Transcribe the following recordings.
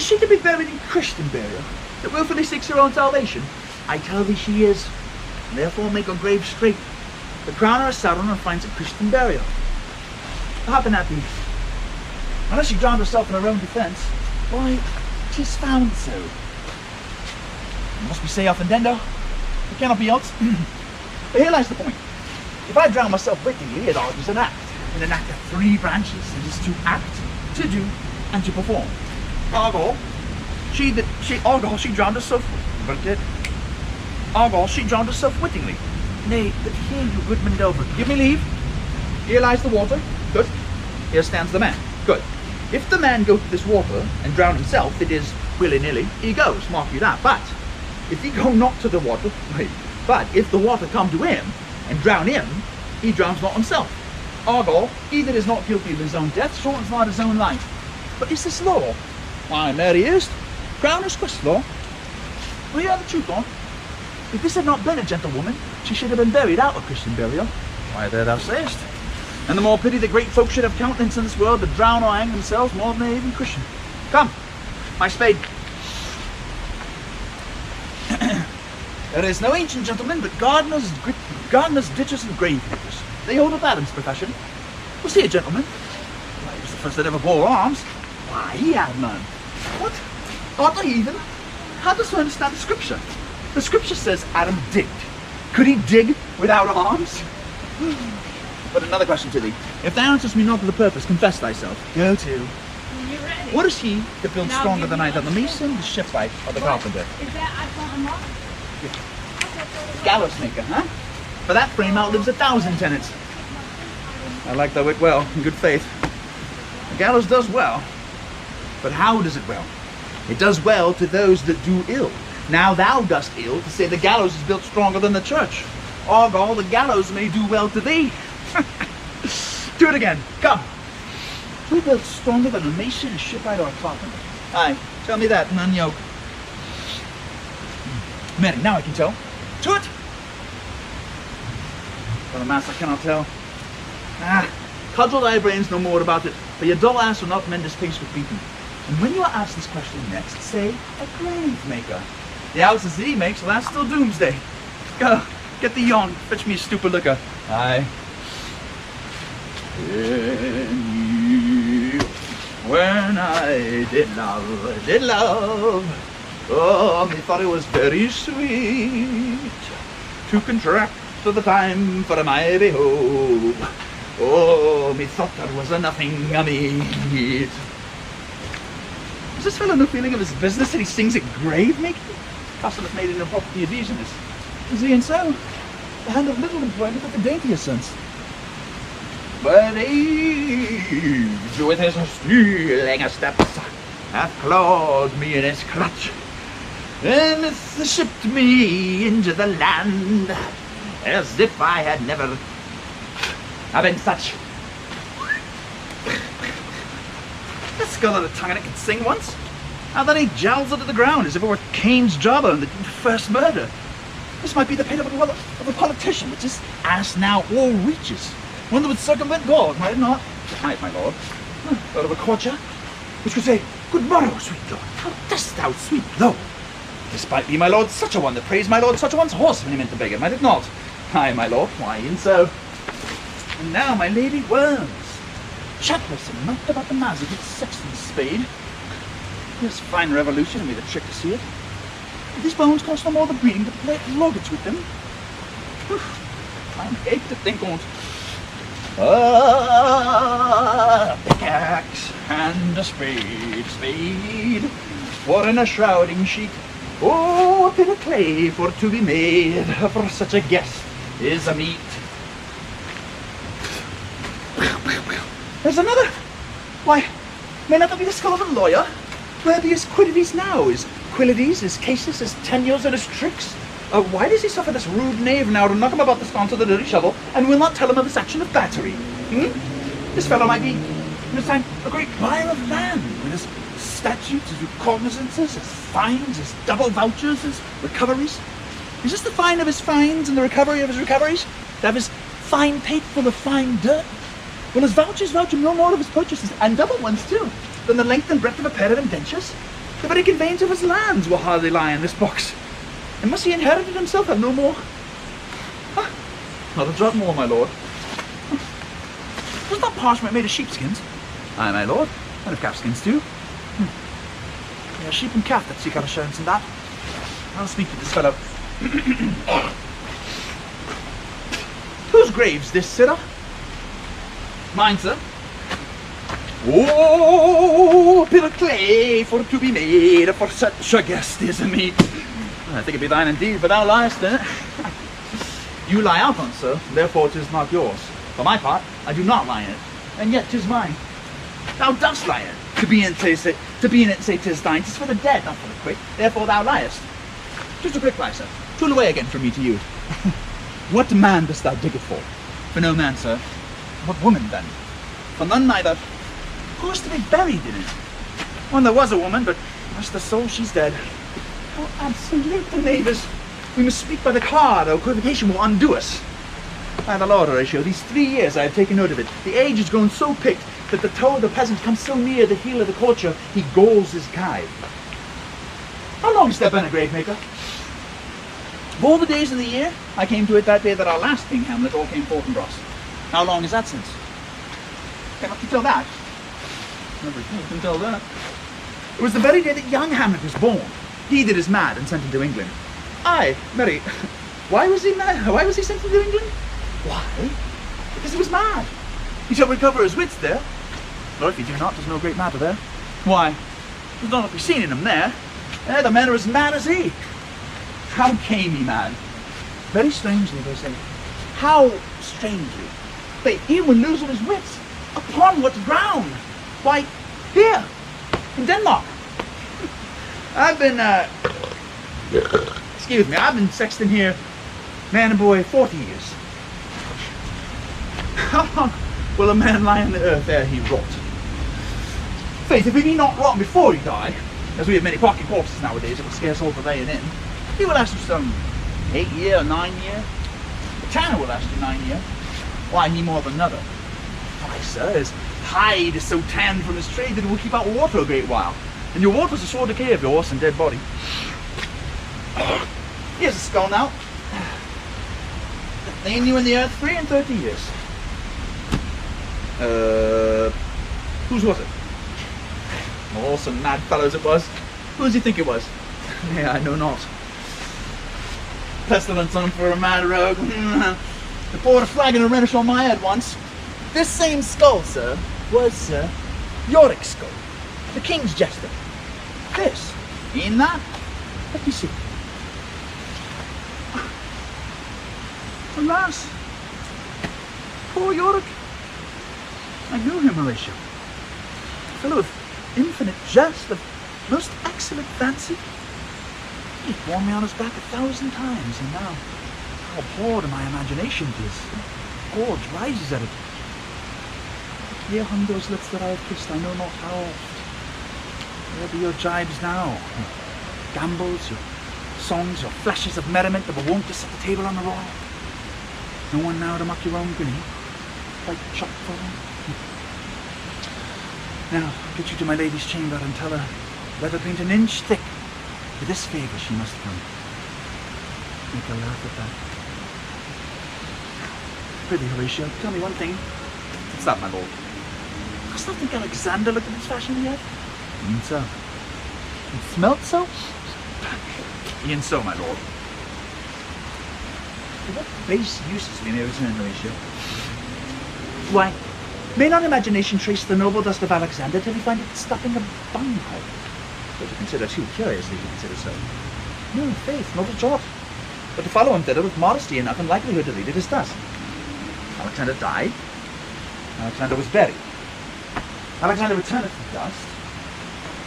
Is she to be buried in Christian burial, that wilfully seeks her own salvation? I tell thee she is, and therefore make her grave straight. The crown her saddle and finds a Christian burial. How can that be? Unless she drowned herself in her own defence, why, 'tis found so. It must be say offendendo. It cannot be else. But here lies the point. If I drown myself wittingly, it argues an act. And an act of three branches. It is to act, to do, and to perform. Argal, she drowned herself. Argal, she drowned herself wittingly. Nay, but here, you good Mendover, give me leave. Here lies the water. Good. Here stands the man. Good. If the man go to this water and drown himself, it is willy-nilly, he goes, mark you that. But if he go not to the water, but if the water come to him and drown him, he drowns not himself. Argal, he that is not guilty of his own death shortens not his own life. But is this law? Why, Mary is. Crown is Christ law. Well, you have the truth on. If this had not been a gentlewoman, she should have been buried out of Christian burial. Why, there thou sayest. And the more pity that great folk should have countenance in this world that drown or hang themselves more than they even Christian. Come, my spade. There is no ancient gentleman but gardeners, ditchers, and grave makers. They hold up Adam's profession. Was he a gentleman? Why, he was the first that ever bore arms. Why, he had none. What? Art a heathen? How dost thou understand the scripture? The scripture says Adam digged. Could he dig without arms? But another question to thee. If thou answerest me not to the purpose, confess thyself. Go to. What is he that builds stronger than I, than the mason, the shipwright, or the carpenter? Is that I can't unlock? Gallows maker, huh? For that frame outlives 1,000 tenants. I like thy wit well, in good faith. The gallows does well. But how does it well? It does well to those that do ill. Now thou dost ill to say the gallows is built stronger than the church. Argal, the gallows may do well to thee. Do it again, come. Who built stronger than a mason, a shipwright, or a carpenter? Aye, tell me that and unyoke. Mary, now I can tell. To it! But alas, I cannot tell. Cudgel thy brains no more about it, for your dull ass will not mend his pace with beating. And when you are asked this question next, say, a grave maker. The houses that he makes will last till doomsday. Go, get thee yon, fetch me a stupid liquor. Aye. When I did love, oh, methought it was very sweet to contract to the time for my behold. Oh, methought there was a nothing a meet. Does this fellow no feeling of his business that he sings at grave making? Customers made it a property of business. Is he and so? The hand of little employment of the daintiest sense. But age with his stealing steps hath clawed me in his clutch, and hath shipped me into the land as if I had never been such. This skull on a tongue and it can sing once. How then he jowls it to the ground as if it were Cain's jawbone that did the first murder. This might be the pate of a politician, which this ass now all reaches. One that would circumvent God, might it not? Might, my lord. Out of a courtier, which could say, good morrow, sweet lord. How dost thou, sweet lord? This might be my lord such a one that praised my lord such a one's horse when he meant to beg it, might it not? Aye, my lord, why, and so. And now my lady whirls, chatless and knocked about the mazzard with sexton's spade. This fine revolution, and me the trick to see it. These bones cost no more than breeding to play at logits with them. I'm hate to think on't. A pickaxe and a spade, for in a shrouding sheet, oh, a bit of clay for to be made, for such a guest is a meet. There's another! Why, may not that be the skull of a lawyer? Where be his quiddities now? His quilities, his cases, his tenures, and his tricks? Why does he suffer this rude knave now to knock him about the sconce with a dirty shovel, and will not tell him of his action of battery? This fellow might be, in this time, a great buyer of land, with his statutes, his recognizances, his fines, his double vouchers, his recoveries. Is this the fine of his fines and the recovery of his recoveries? To have his fine pate full of fine dirt? Will his vouchers vouch him no more of his purchases, and double ones too, than the length and breadth of a pair of indentures? The very conveyance of his lands will hardly lie in this box. And must he inherit it himself, have no more? Not a jot more, my lord. Was not parchment made of sheepskins? Aye, my lord, and of calfskins too. Yeah, sheep and calf that seek out assurance in that. I'll speak to this fellow. Whose grave's this, sirrah? Mine, sir. Oh, a bit of clay for to be made for such a guest as me. I think it be thine indeed, but thou liest in it. You lie out on, sir, therefore 'tis not yours. For my part, I do not lie in it, and yet 'tis mine. Thou dost lie in it. To be in it, say 'tis thine. 'Tis for the dead, not for the quick. Therefore thou liest. Just a quick lie, sir. Tool away again from me to you. What man dost thou dig it for? For no man, sir. What woman, then? For none neither. Who is to be buried in it? Well, there was a woman, but bless the soul, she's dead. How absolute the neighbours! We must speak by the card, or equivocation will undo us. By the Lord, Horatio, these 3 years I have taken note of it. The age has grown so picked that the toe of the peasant comes so near the heel of the courtier, he galls his guide. How long has there been a grave maker? Of all the days of the year, I came to it that day that our last King Hamlet all came forth and Ross. How long is that since? Cannot you tell that? Never can tell that. It was the very day that young Hamlet was born. He that is mad and sent into England. Aye, Mary, why was he mad? Why was he sent into England? Why? Because he was mad. He shall recover his wits there. Or if he do not, there's no great matter there. Why? There's not to be seen in him there. The men are as mad as he. How came he mad? Very strangely, they say. How strangely? He will lose his wits. Upon what ground? Why, here, in Denmark. I've been, excuse me, I've been sexton here, man and boy, 40 years. How long will a man lie on the earth ere he rot? Faith, if he be not rotten before he die, as we have many pocket corpses nowadays that will scarce hold the laying in, he will last you some 8 year or 9 year. The tanner will last you 9 year. Why, he more than another. Why, sir, his hide is so tanned from his trade that it will keep out water a great while. And your water's a sore decay of your horse and dead body. Here's a skull now. Laying you in the earth 3 and 30 years. Whose was it? Oh, some mad fellows it was. Who does he think it was? Yeah, I know not. Pestilence on him for a mad rogue. They poured a flagon of Rhenish on my head once. This same skull, sir, was, sir, Yorick's skull, the king's jester. This, in that, let me see. Alas, poor Yorick. I knew him, Horatio. A fellow of infinite jest, of most excellent fancy. He had borne me on his back 1,000 times, and now, how abhorred in my imagination it is. Gorge rises at it. Here hung those lips that I have kissed, I know not how oft. Where be your jibes now? Your gambols, your songs, your flashes of merriment that were wont to set the table on the roll? No one now to mock your own grinning, like chop for one. Now, I'll get you to my lady's chamber and tell her, leather paint an inch thick, for this favour she must come. Make her laugh at that. Prithee, Horatio, tell me one thing. What's that, my lord? Dost thou think Alexander looked at this fashion yet? E'en so. And smelt so? E'en so, my lord. To what base uses we may return, Horatio? Why, may not imagination trace the noble dust of Alexander till we find it stuffing a bunghole? But to consider too curiously to consider so. No, faith, not a jot. But to follow him thither with modesty enough and likelihood to lead it is thus. Alexander died. Alexander was buried. Alexander returneth to dust.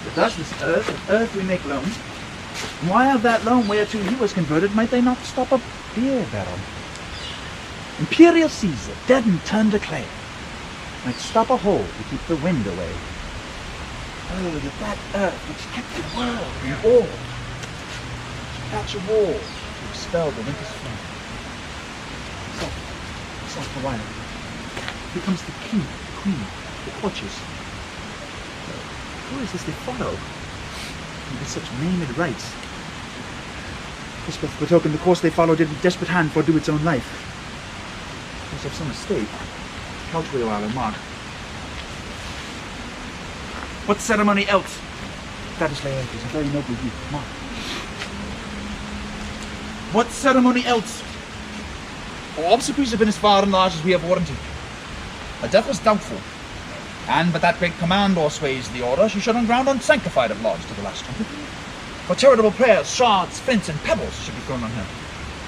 The dust is earth, and earth we make loam. And why of that loam whereto he was converted might they not stop a beer barrel? Imperial Caesar, dead and turned to clay, might stop a hole to keep the wind away. Oh, that earth which kept the world in awe, patch a wall to expel the winter's flame. Soft a while. Becomes the king, the queen, the courtiers. Who is this they follow? with such maimed rights. Lisbeth betoken the course they followed did with desperate hand for do its own life. Was of some estate. Couch wheel I'll remark. What ceremony else? That is Laertes, a very noble youth. Mark. What ceremony else? Our obsequies have been as far and large as we have warranted. Her death was doubtful, and but that great command o'ersways the order, she should on ground unsanctified have lodged to the last trumpet. For charitable prayers, shards, flints, and pebbles should be thrown on her.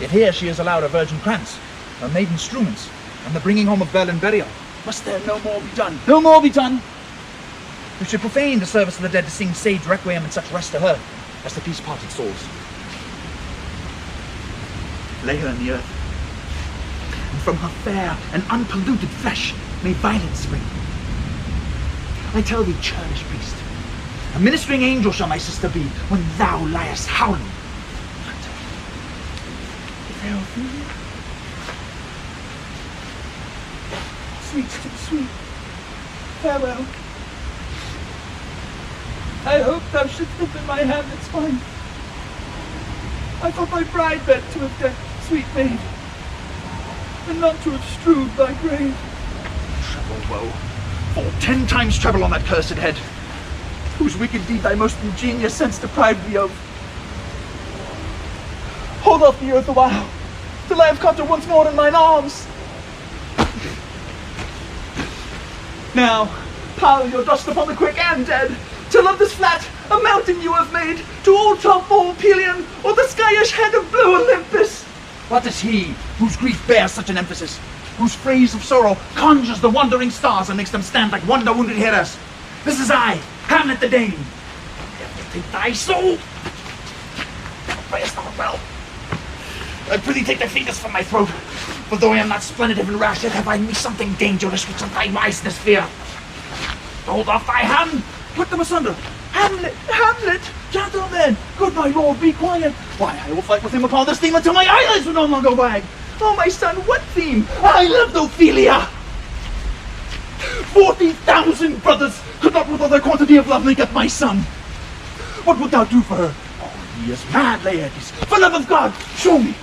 Yet here she is allowed a virgin krantz, her maiden struments, and the bringing home of bell and burial. Must there no more be done? No more be done! We should profane the service of the dead to sing sage requiem and such rest to her, as to peace-parted souls. Lay her in the earth, and from her fair and unpolluted flesh may violence spring. I tell thee, churlish priest, a ministering angel shall my sister be when thou liest howling. Fair Ophelia, sweet, sweet, farewell. I hope thou shouldst dip in my Hamlet's wine. I thought thy bride bed to have decked, sweet maid, and not to have strewed thy grave. Treble woe, fall 10 times treble on that cursed head, whose wicked deed thy most ingenious sense deprived thee of. Hold off the earth a while, till I have caught her once more in mine arms. Now, pile your dust upon the quick and dead, till of this flat a mountain you have made, to all top all Pelion, or the skyish head of blue Olympus. What is he, whose grief bears such an emphasis, whose phrase of sorrow conjures the wandering stars and makes them stand like wonder-wounded heroes? This is I, Hamlet the Dane. I will take thy soul. Prayest thou well? I prithee take thy fingers from my throat, for though I am not splendid and rash, yet have I in me something dangerous which of thy wiseness fear. Hold off thy hand, put them asunder. Hamlet, Hamlet, gentlemen, good my lord, be quiet. Why, I will fight with him upon this theme until my eyelids will no longer wag. Oh, my son, what theme? I loved Ophelia. 40,000 brothers could not with all their quantity of love make up my son. What wilt thou do for her? Oh, he is mad, Laertes. For love of God, show me.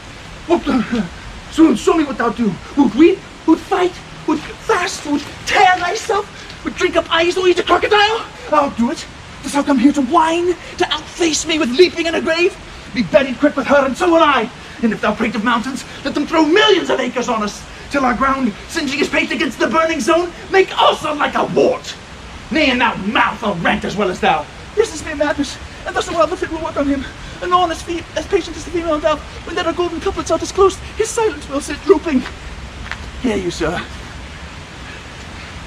Soon, show me what thou do. Would weep, would fight, would fast, would tear thyself, would drink up ice or eat a crocodile? I'll do it. Dost thou come here to whine, to outface me with leaping in a grave? Be buried quick with her, and so will I. And if thou prate of mountains, let them throw millions of acres on us, till our ground, singeing his pate against the burning zone, make also like a wart. Nay, and now mouth or rant as well as thou. This is mere madness, and thus a while the fit will work on him. And on as patient as the female doubt, when that our golden couplets are disclosed, his silence will sit drooping. Hear you, sir.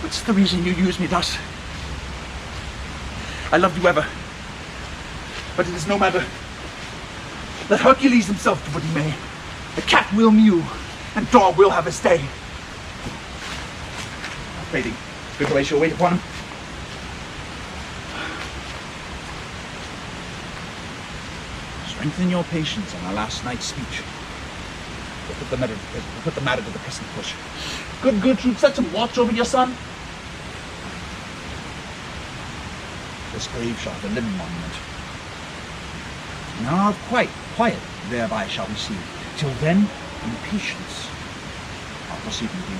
What's the reason you use me thus? I loved you ever, but it is no matter. Let Hercules himself do what he may. The cat will mew, and dog will have his day. I pray thee, good way shall wait upon him. Strengthen your patience on our last night's speech. We'll put the matter to the present push. Good Gertrude, set some watch over your son. This grave shall have a living monument. Now quiet thereby shall we see. Till then, in patience, I'll proceed with you.